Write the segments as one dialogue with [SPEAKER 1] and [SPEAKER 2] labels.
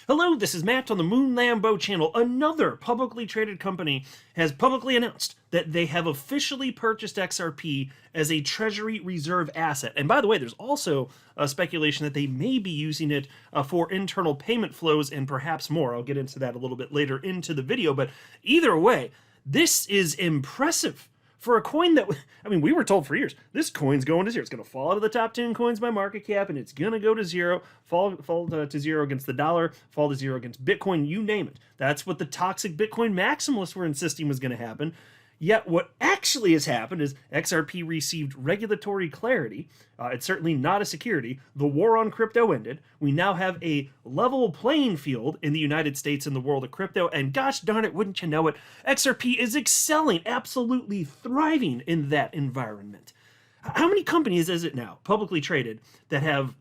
[SPEAKER 1] Hello, this is Matt on the Moon Lambo channel. Another publicly traded company has publicly announced that they have officially purchased XRP as a treasury reserve asset. And by the way, there's also speculation that they may be using it for internal payment flows and perhaps more. I'll get into that a little bit later into the video, but either way, this is impressive. For a coin that, I mean, we were told for years, this coin's going to zero. It's going to fall out of the top 10 coins by market cap, and it's going to go to zero, fall to zero against the dollar, fall to zero against Bitcoin, you name it. That's what the toxic Bitcoin maximalists were insisting was going to happen. Yet what actually has happened is XRP received regulatory clarity. It's certainly not a security. The war on crypto ended. We now have a level playing field in the United States and the world of crypto. And gosh darn it, wouldn't you know it, XRP is excelling, absolutely thriving in that environment. How many companies is it now, publicly traded, that have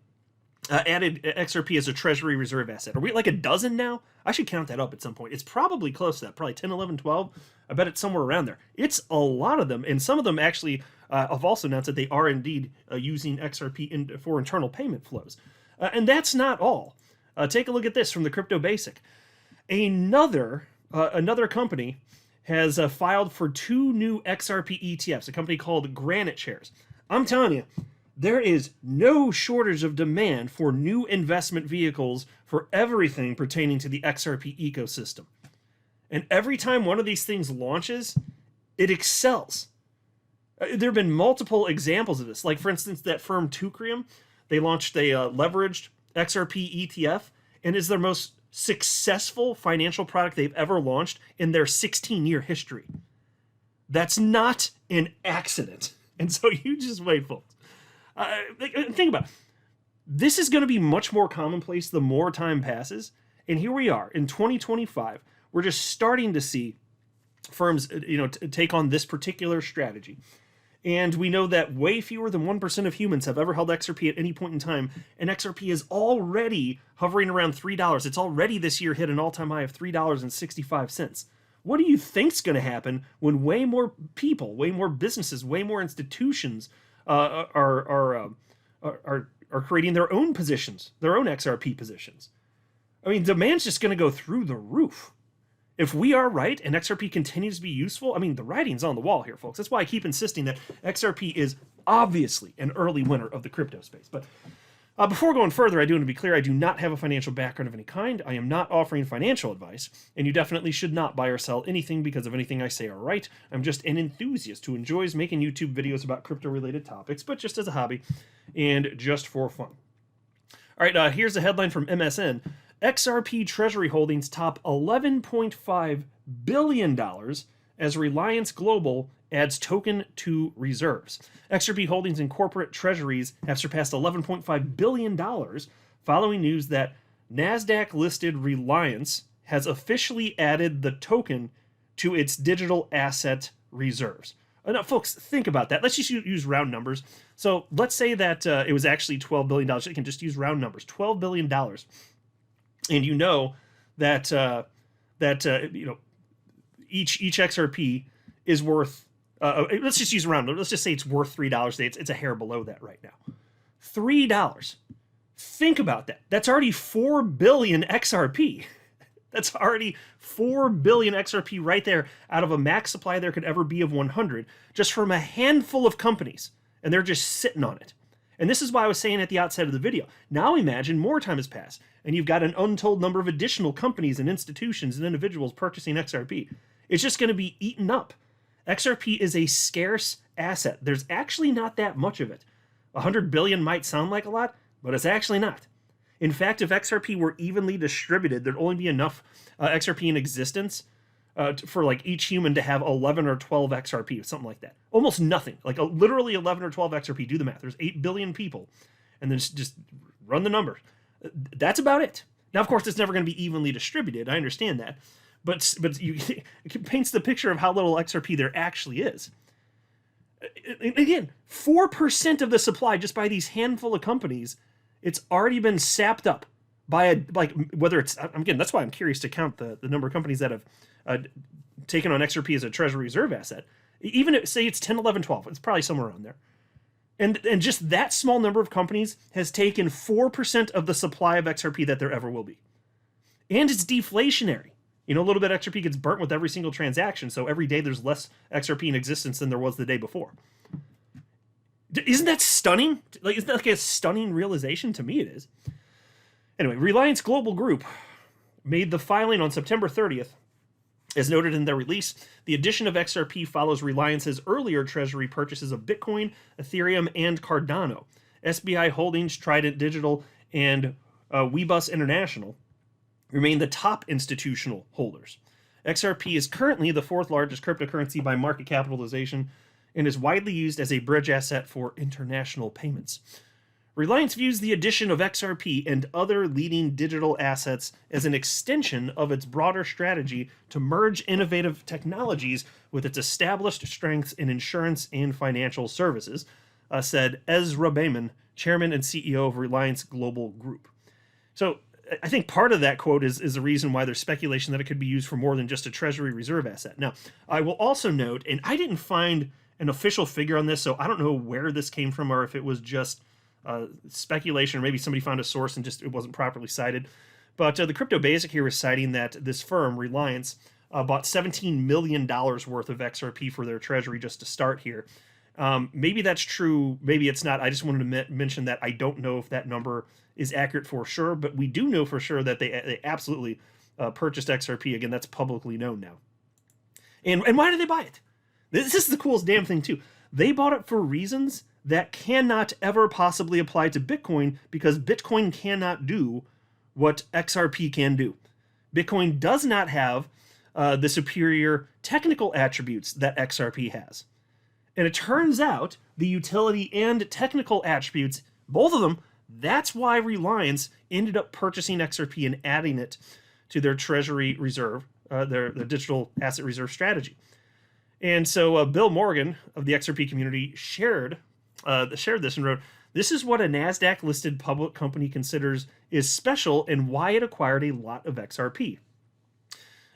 [SPEAKER 1] added XRP as a treasury reserve asset? Are we like a dozen now? I should count that up at some point. It's probably close to that, probably 10, 11, 12. I bet it's somewhere around there. It's a lot of them, and some of them actually have also announced that they are indeed using XRP for internal payment flows. And that's not all. Take a look at this from the Crypto Basic. Another company has filed for 2 new XRP ETFs, a company called Granite Shares. I'm telling you, there is no shortage of demand for new investment vehicles for everything pertaining to the XRP ecosystem. And every time one of these things launches, it excels. There have been multiple examples of this. Like, for instance, that firm Teucrium, they launched a leveraged XRP ETF, and is their most successful financial product they've ever launched in their 16-year history. That's not an accident. And so you just wait, folks. Think about it. This is going to be much more commonplace the more time passes. And here we are in 2025. We're just starting to see firms, take on this particular strategy. And we know that way fewer than 1% of humans have ever held XRP at any point in time. And XRP is already hovering around $3. It's already this year hit an all-time high of $3.65. What do you think's going to happen when way more people, way more businesses, way more institutions are creating their own positions, their own XRP positions? I mean, demand's just going to go through the roof. If we are right and XRP continues to be useful, I mean, the writing's on the wall here, folks. That's why I keep insisting that XRP is obviously an early winner of the crypto space. But before going further, I do want to be clear, I do not have a financial background of any kind. I am not offering financial advice, and you definitely should not buy or sell anything because of anything I say or write. I'm just an enthusiast who enjoys making YouTube videos about crypto-related topics, but just as a hobby and just for fun. All right, here's a headline from MSN. XRP Treasury holdings top $11.5 billion as Reliance Global adds token to reserves. XRP holdings in corporate treasuries have surpassed $11.5 billion following news that NASDAQ-listed Reliance has officially added the token to its digital asset reserves. Now, folks, think about that. Let's just use round numbers. So let's say that it was actually $12 billion. You can just use round numbers. $12 billion. And you know that each XRP is worth. Let's just use round. Let's just say it's worth $3. It's a hair below that right now. $3. Think about that. That's already 4 billion XRP. That's already 4 billion XRP right there out of a max supply there could ever be of 100, just from a handful of companies, and they're just sitting on it. And this is why I was saying at the outset of the video. Now imagine more time has passed, and you've got an untold number of additional companies and institutions and individuals purchasing XRP. It's just going to be eaten up. XRP is a scarce asset. There's actually not that much of it. 100 billion might sound like a lot, but it's actually not. In fact, if XRP were evenly distributed, there'd only be enough XRP in existence for like each human to have 11 or 12 XRP, something like that. Almost nothing, like literally 11 or 12 XRP. Do the math. There's 8 billion people, and then just run the numbers. That's about it. Now, of course, it's never going to be evenly distributed. I understand that, but it paints the picture of how little XRP there actually is. Again, 4% of the supply just by these handful of companies. It's already been sapped up by whether it's, again, that's why I'm curious to count the number of companies that have taken on XRP as a treasury reserve asset. Even if, say it's 10, 11, 12, it's probably somewhere around there. And just that small number of companies has taken 4% of the supply of XRP that there ever will be. and it's deflationary. A little bit XRP gets burnt with every single transaction, so every day there's less XRP in existence than there was the day before. Isn't that stunning? Isn't that like a stunning realization? To me, it is. Anyway, Reliance Global Group made the filing on September 30th. As noted in their release, the addition of XRP follows Reliance's earlier treasury purchases of Bitcoin, Ethereum, and Cardano. SBI Holdings, Trident Digital, and Weebus International remain the top institutional holders. XRP is currently the fourth largest cryptocurrency by market capitalization and is widely used as a bridge asset for international payments. Reliance views the addition of XRP and other leading digital assets as an extension of its broader strategy to merge innovative technologies with its established strengths in insurance and financial services, said Ezra Bayman, chairman and CEO of Reliance Global Group. So I think part of that quote is the reason why there's speculation that it could be used for more than just a treasury reserve asset. Now, I will also note, and I didn't find an official figure on this, so I don't know where this came from or if it was just speculation, or maybe somebody found a source and just it wasn't properly cited. But the Crypto Basic here is citing that this firm, Reliance, bought $17 million worth of XRP for their treasury just to start here. Maybe that's true, maybe it's not. I just wanted to mention that I don't know if that number is accurate for sure, but we do know for sure that they absolutely purchased XRP. Again, that's publicly known now. And why did they buy it? This is the coolest damn thing too. They bought it for reasons that cannot ever possibly apply to Bitcoin, because Bitcoin cannot do what XRP can do. Bitcoin does not have the superior technical attributes that XRP has. And it turns out the utility and technical attributes, both of them, that's why Reliance ended up purchasing XRP and adding it to their treasury reserve, their digital asset reserve strategy. And so Bill Morgan of the XRP community shared this and wrote, "This is what a NASDAQ-listed public company considers is special and why it acquired a lot of XRP."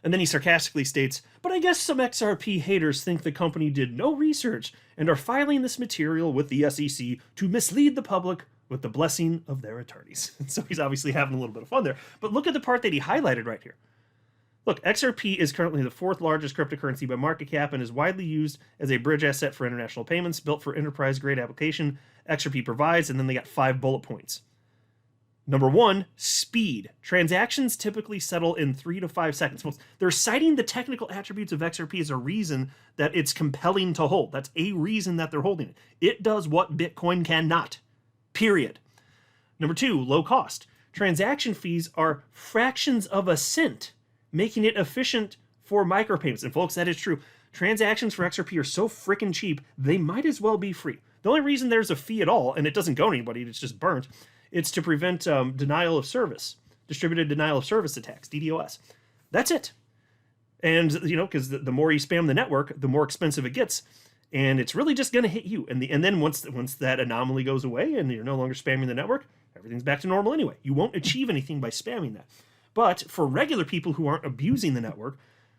[SPEAKER 1] And then he sarcastically states, "But I guess some XRP haters think the company did no research and are filing this material with the SEC to mislead the public with the blessing of their attorneys." And so he's obviously having a little bit of fun there. But look at the part that he highlighted right here. Look, XRP is currently the fourth largest cryptocurrency by market cap and is widely used as a bridge asset for international payments, built for enterprise-grade application XRP provides, and then they got 5 bullet points. Number 1, speed. Transactions typically settle in 3 to 5 seconds. They're citing the technical attributes of XRP as a reason that it's compelling to hold. That's a reason that they're holding it. It does what Bitcoin cannot. Period. Number 2, low cost. Transaction fees are fractions of a cent, making it efficient for micropayments. And folks, that is true. Transactions for XRP are so freaking cheap, they might as well be free. The only reason there's a fee at all, and it doesn't go to anybody, it's just burnt, it's to prevent denial of service, distributed denial of service attacks, DDoS. That's it. And, because the more you spam the network, the more expensive it gets. And it's really just going to hit you. And then once that anomaly goes away and you're no longer spamming the network, everything's back to normal anyway. You won't achieve anything by spamming that. But for regular people who aren't abusing the network,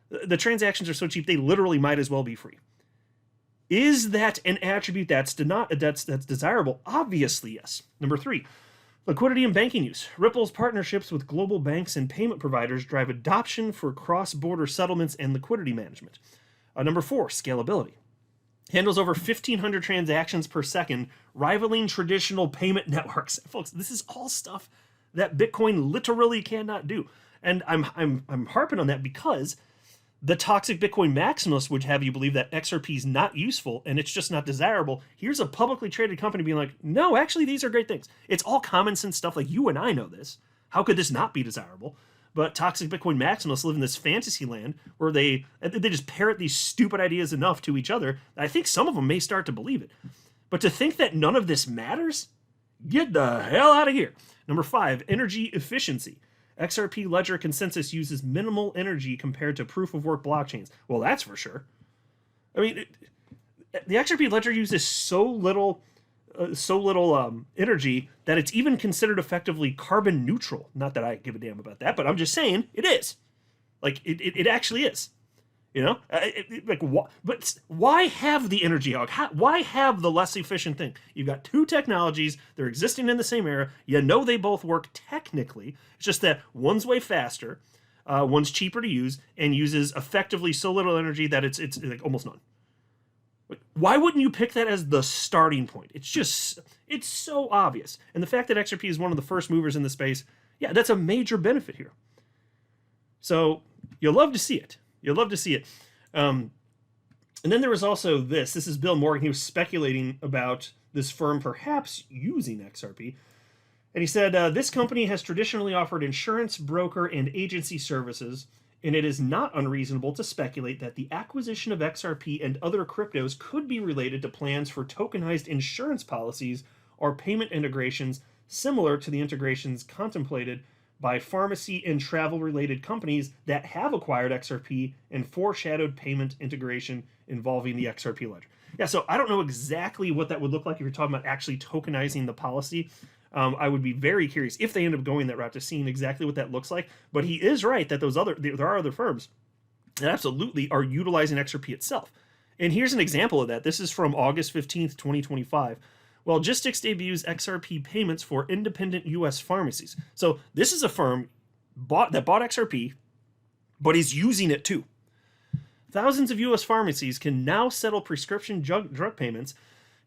[SPEAKER 1] the transactions are so cheap they literally might as well be free. Is that an attribute that's desirable? Obviously, yes. Number 3, liquidity and banking use. Ripple's partnerships with global banks and payment providers drive adoption for cross-border settlements and liquidity management. Number 4, scalability. Handles over 1,500 transactions per second, rivaling traditional payment networks. Folks, this is all stuff that Bitcoin literally cannot do. And I'm harping on that because the toxic Bitcoin maximalists would have you believe that XRP is not useful and it's just not desirable. Here's a publicly traded company being like, no, actually, these are great things. It's all common sense stuff. Like, you and I know this. How could this not be desirable? But toxic Bitcoin maximalists live in this fantasy land where they just parrot these stupid ideas enough to each other. I think some of them may start to believe it. But to think that none of this matters? Get the hell out of here. Number 5, energy efficiency. XRP Ledger Consensus uses minimal energy compared to proof-of-work blockchains. Well, that's for sure. I mean, the XRP Ledger uses so little energy that it's even considered effectively carbon neutral. Not that I give a damn about that, but I'm just saying it is. Like, it actually is. You know, but why have the energy hog? Why have the less efficient thing? You've got two technologies, they're existing in the same era. You know they both work technically. It's just that one's way faster, one's cheaper to use, and uses effectively so little energy that it's like almost none. Why wouldn't you pick that as the starting point? It's so obvious. And the fact that XRP is one of the first movers in the space, yeah, that's a major benefit here. So you'll love to see it. You'll love to see it. And then there was also this. This is Bill Morgan. He was speculating about this firm perhaps using XRP. And he said, this company has traditionally offered insurance, broker, and agency services, and it is not unreasonable to speculate that the acquisition of XRP and other cryptos could be related to plans for tokenized insurance policies or payment integrations similar to the integrations contemplated by pharmacy and travel-related companies that have acquired XRP and foreshadowed payment integration involving the XRP ledger. Yeah, so I don't know exactly what that would look like if you're talking about actually tokenizing the policy. I would be very curious if they end up going that route to seeing exactly what that looks like. But he is right that there are other firms that absolutely are utilizing XRP itself. And here's an example of that. This is from August 15th, 2025. Logistics debuts XRP payments for independent U.S. pharmacies. So this is a firm that bought XRP, but is using it too. Thousands of U.S. pharmacies can now settle prescription drug payments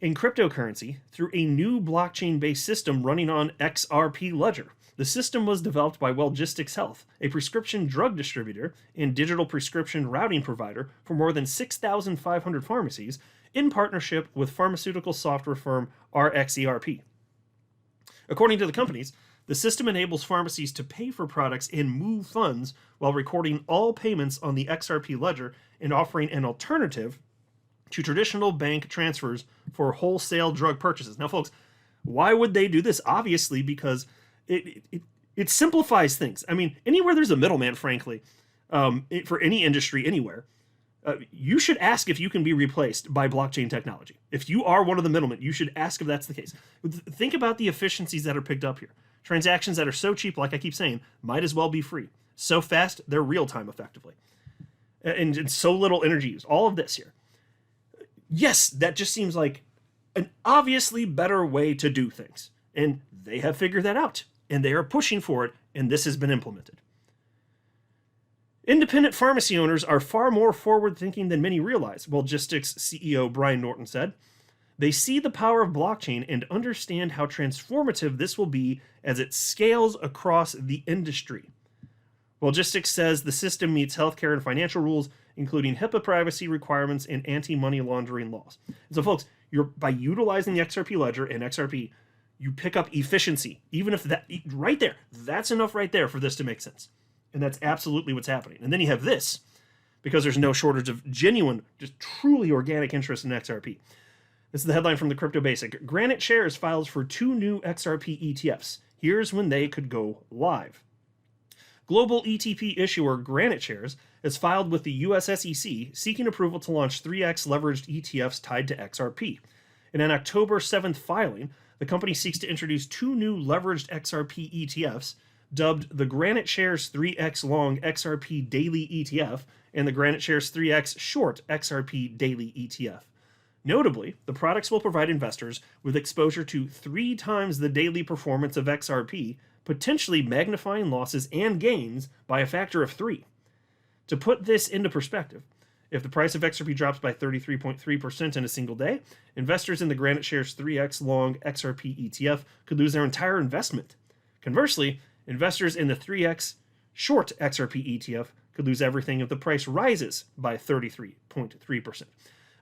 [SPEAKER 1] in cryptocurrency through a new blockchain-based system running on XRP Ledger. The system was developed by Logistics Health, a prescription drug distributor and digital prescription routing provider for more than 6,500 pharmacies, in partnership with pharmaceutical software firm XRP. According to the companies, the system enables pharmacies to pay for products and move funds while recording all payments on the XRP ledger and offering an alternative to traditional bank transfers for wholesale drug purchases. Now, folks, why would they do this? Obviously, because it simplifies things. I mean, anywhere there's a middleman, frankly, for any industry, anywhere, you should ask if you can be replaced by blockchain technology. If you are one of the middlemen, you should ask if that's the case. Think about the efficiencies that are picked up here. Transactions that are so cheap, like I keep saying, might as well be free. So fast, they're real time effectively. And so little energy used. All of this here. Yes, that just seems like an obviously better way to do things. And they have figured that out. And they are pushing for it, and this has been implemented. Independent pharmacy owners are far more forward-thinking than many realize, Logistics CEO Brian Norton said. They see the power of blockchain and understand how transformative this will be as it scales across the industry. Logistics says the system meets healthcare and financial rules, including HIPAA privacy requirements and anti-money laundering laws. And so, folks, by utilizing the XRP ledger and XRP, you pick up efficiency. Even if that, right there, that's enough right there for this to make sense. And that's absolutely what's happening. And then you have this, because there's no shortage of genuine, just truly organic interest in XRP. This is the headline from the Crypto Basic. Granite Shares files for 2 new XRP ETFs. Here's when they could go live. Global ETP issuer Granite Shares has filed with the US SEC seeking approval to launch 3x leveraged ETFs tied to XRP. In an October 7th filing, the company seeks to introduce 2 new leveraged XRP ETFs, dubbed the Granite Shares 3x Long XRP Daily ETF and the Granite Shares 3x Short XRP Daily ETF. Notably, the products will provide investors with exposure to 3 times the daily performance of XRP, potentially magnifying losses and gains by a factor of 3. To put this into perspective, if the price of XRP drops by 33.3% in a single day, investors in the Granite Shares 3x Long XRP ETF could lose their entire investment. Conversely, investors in the 3x Short XRP ETF could lose everything if the price rises by 33.3%.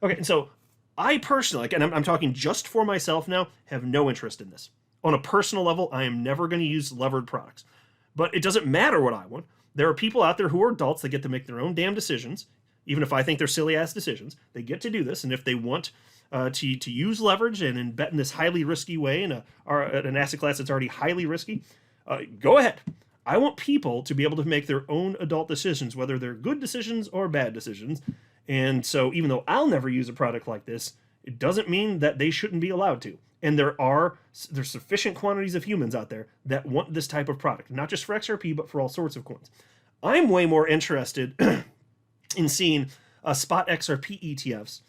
[SPEAKER 1] Okay, and so I personally, and I'm talking just for myself now, have no interest in this. On a personal level, I am never going to use levered products. But it doesn't matter what I want. There are people out there who are adults that get to make their own damn decisions, even if I think they're silly-ass decisions. They get to do this, and if they want to use leverage and bet in this highly risky way in an asset class that's already highly risky, go ahead. I want people to be able to make their own adult decisions, whether they're good decisions or bad decisions. And so even though I'll never use a product like this, it doesn't mean that they shouldn't be allowed to. And there's sufficient quantities of humans out there that want this type of product, not just for XRP, but for all sorts of coins. I'm way more interested in seeing spot XRP ETFs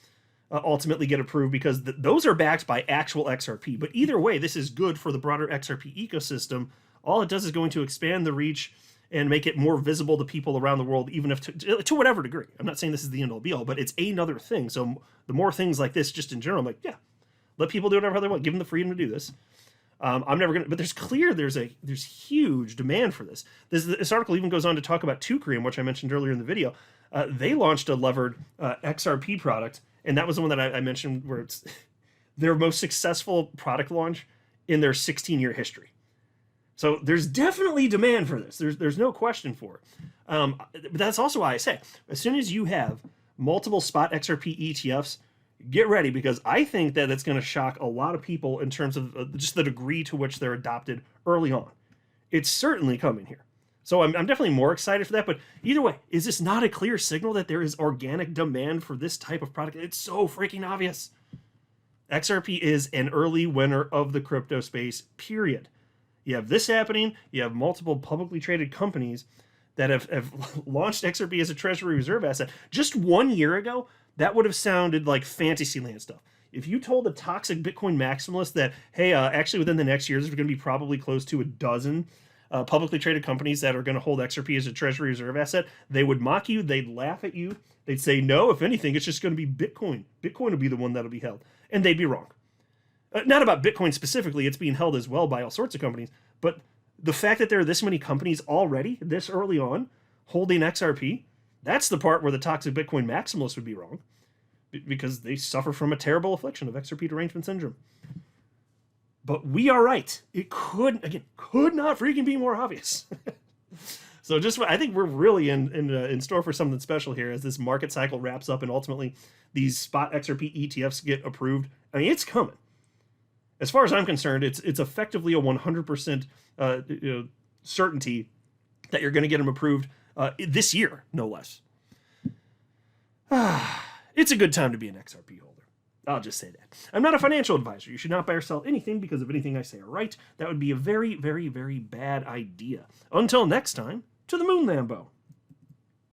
[SPEAKER 1] ultimately get approved, because those are backed by actual XRP. But either way, this is good for the broader XRP ecosystem. All it does is going to expand the reach and make it more visible to people around the world, even if to whatever degree. I'm not saying this is the end-all be-all, but it's another thing. So the more things like this, just in general, I'm like, yeah, let people do whatever they want. Give them the freedom to do this. I'm never gonna, but there's huge demand for this. This article even goes on to talk about Tucreum, which I mentioned earlier in the video. They launched a levered XRP product, and that was the one that I mentioned, where it's their most successful product launch in their 16-year history. So there's definitely demand for this. There's no question for it. But that's also why I say, as soon as you have multiple spot XRP ETFs, get ready, because I think that it's going to shock a lot of people in terms of just the degree to which they're adopted early on. It's certainly coming here. So I'm definitely more excited for that. But either way, is this not a clear signal that there is organic demand for this type of product? It's so freaking obvious. XRP is an early winner of the crypto space, period. You have this happening. You have multiple publicly traded companies that have launched XRP as a treasury reserve asset. Just 1 year ago, that would have sounded like Fantasyland stuff. If you told a toxic Bitcoin maximalist that, hey, actually within the next year, there's going to be probably close to a dozen publicly traded companies that are going to hold XRP as a treasury reserve asset, they would mock you. They'd laugh at you. They'd say, no, if anything, it's just going to be Bitcoin. Bitcoin will be the one that'll be held. And they'd be wrong. Not about Bitcoin specifically, it's being held as well by all sorts of companies, but the fact that there are this many companies already, this early on, holding XRP, that's the part where the toxic Bitcoin maximalists would be wrong, because they suffer from a terrible affliction of XRP derangement syndrome. But we are right. It could not freaking be more obvious. So I think we're really in store for something special here as this market cycle wraps up and ultimately these spot XRP ETFs get approved. I mean, it's coming. As far as I'm concerned, it's effectively a 100% certainty that you're going to get them approved this year, no less. It's a good time to be an XRP holder. I'll just say that. I'm not a financial advisor. You should not buy or sell anything because of anything I say or write. That would be a very, very, very bad idea. Until next time, to the moon, Lambo.